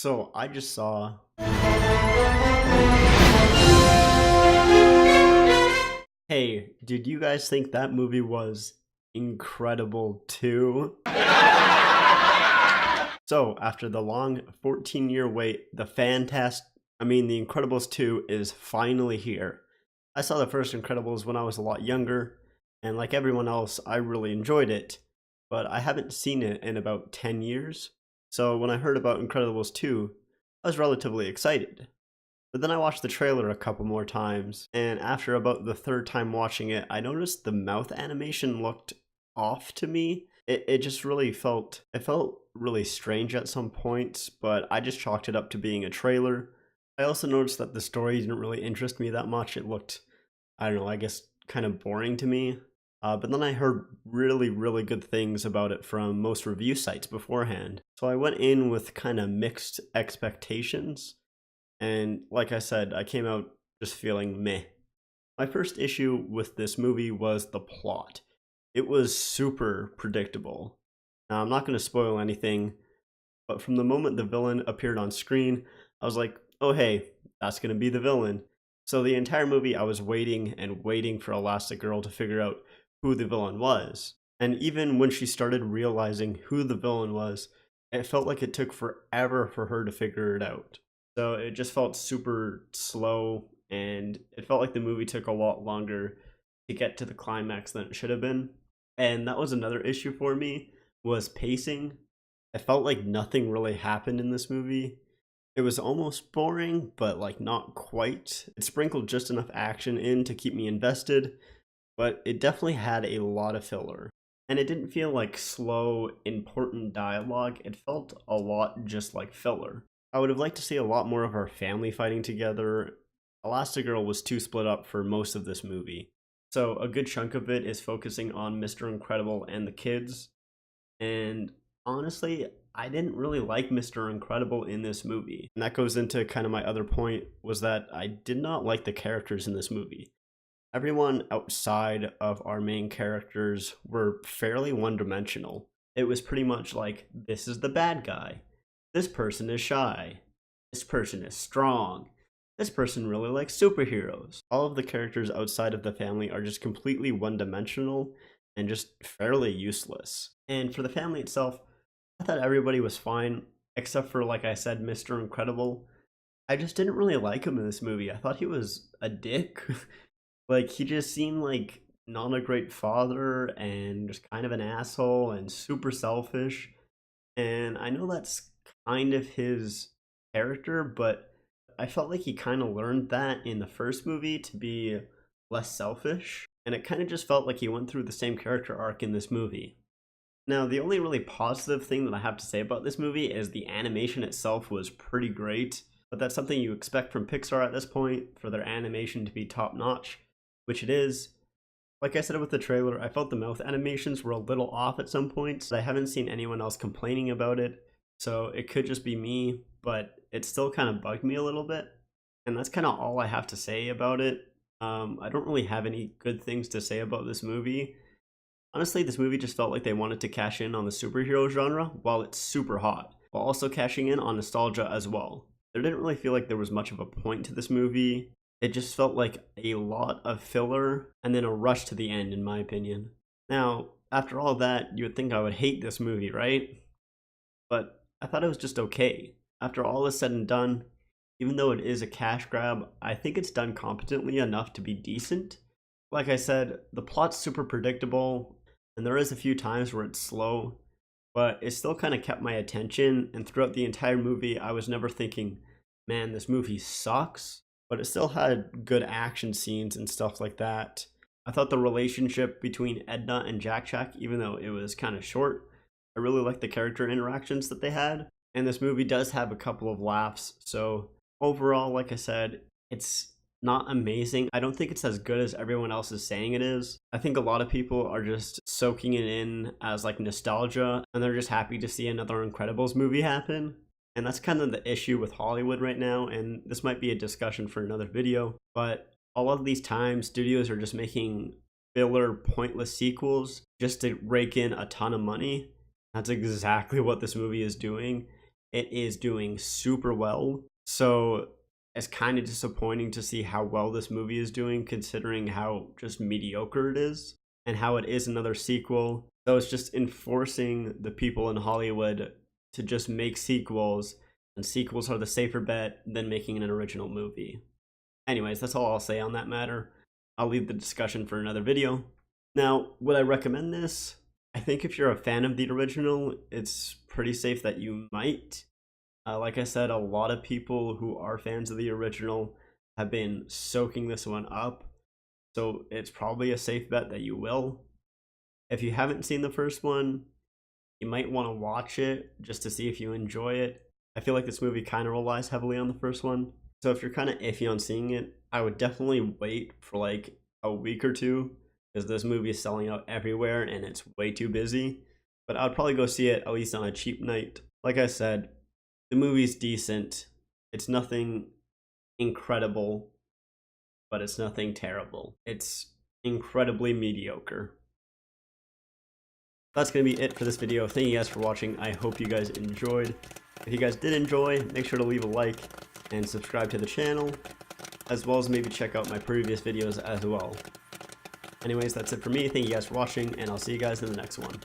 So I just saw. Hey, did you guys think that movie was incredible too? So after the long 14-year wait, The Incredibles 2 is finally here. I saw the first Incredibles when I was a lot younger, and like everyone else, I really enjoyed it, but I haven't seen it in about 10 years. So when I heard about Incredibles 2, I was relatively excited. But then I watched the trailer a couple more times, and after about the third time watching it, I noticed the mouth animation looked off to me. It just it felt really strange at some points, but I just chalked it up to being a trailer. I also noticed that the story didn't really interest me that much. It looked, I don't know, I guess kind of boring to me. But then I heard really good things about it from most review sites beforehand. So I went in with kind of mixed expectations. And like I said, I came out just feeling meh. My first issue with this movie was the plot. It was super predictable. Now, I'm not going to spoil anything, but from the moment the villain appeared on screen, I was like, oh hey, that's going to be the villain. So the entire movie, I was waiting and waiting for Elastigirl to figure out who the villain was. And even when she started realizing who the villain was, it felt like it took forever for her to figure it out. So it just felt super slow, and it felt like the movie took a lot longer to get to the climax than it should have been. And that was another issue for me, was pacing. It felt like nothing really happened in this movie. It was almost boring, but like not quite. It sprinkled just enough action in to keep me invested, but it definitely had a lot of filler. And it didn't feel like slow, important dialogue. It felt a lot just like filler. I would have liked to see a lot more of our family fighting together. Elastigirl was too split up for most of this movie. So a good chunk of it is focusing on Mr. Incredible and the kids. And honestly, I didn't really like Mr. Incredible in this movie. And that goes into kind of my other point, was that I did not like the characters in this movie. Everyone outside of our main characters were fairly one-dimensional. It was pretty much like, this is the bad guy. This person is shy. This person is strong. This person really likes superheroes. All of the characters outside of the family are just completely one-dimensional and just fairly useless. And for the family itself, I thought everybody was fine, except for, like I said, Mr. Incredible. I just didn't really like him in this movie. I thought he was a dick. Like, he just seemed like not a great father and just kind of an asshole and super selfish. And I know that's kind of his character, but I felt like he kind of learned that in the first movie to be less selfish. And it kind of just felt like he went through the same character arc in this movie. Now, the only really positive thing that I have to say about this movie is the animation itself was pretty great. But that's something you expect from Pixar at this point, for their animation to be top notch, which it is. Like I said with the trailer, I felt the mouth animations were a little off at some points. I haven't seen anyone else complaining about it, so it could just be me, but it still kind of bugged me a little bit. And that's kind of all I have to say about it. I don't really have any good things to say about this movie. Honestly, this movie just felt like they wanted to cash in on the superhero genre while it's super hot, while also cashing in on nostalgia as well. There didn't really feel like there was much of a point to this movie. It just felt like a lot of filler and then a rush to the end, in my opinion. Now, after all that, you would think I would hate this movie, right? But I thought it was just okay. After all is said and done, even though it is a cash grab, I think it's done competently enough to be decent. Like I said, the plot's super predictable, and there is a few times where it's slow, but it still kind of kept my attention, and throughout the entire movie, I was never thinking, man, this movie sucks. But it still had good action scenes and stuff like that. I thought the relationship between Edna and Jack Jack, even though it was kind of short, I really liked the character interactions that they had. And this movie does have a couple of laughs, so overall, like I said, it's not amazing. I don't think it's as good as everyone else is saying it is. I think a lot of people are just soaking it in as like nostalgia, and they're just happy to see another Incredibles movie happen. And that's kind of the issue with Hollywood right now, and this might be a discussion for another video, but a lot of these times, studios are just making filler, pointless sequels just to rake in a ton of money. That's exactly what this movie is doing, it is doing super well. So it's kind of disappointing to see how well this movie is doing, considering how just mediocre it is and how it is another sequel. So it's just enforcing the people in Hollywood to just make sequels, and sequels are the safer bet than making an original movie. Anyways, that's all I'll say on that matter. I'll leave the discussion for another video. Now, would I recommend this? I think if you're a fan of the original, it's pretty safe that you might. Like I said, a lot of people who are fans of the original have been soaking this one up, so it's probably a safe bet that you will. If you haven't seen the first one, you might want to watch it just to see if you enjoy it. I feel like this movie kind of relies heavily on the first one, so if you're kind of iffy on seeing it, I would definitely wait for like a week or two, because this movie is selling out everywhere and it's way too busy. But I would probably go see it at least on a cheap night. Like I said, the movie's decent. It's nothing incredible, but it's nothing terrible. It's incredibly mediocre. That's going to be it for this video. Thank you guys for watching. I hope you guys enjoyed. If you guys did enjoy, make sure to leave a like and subscribe to the channel, as well as maybe check out my previous videos as well. Anyways, that's it for me. Thank you guys for watching, and I'll see you guys in the next one.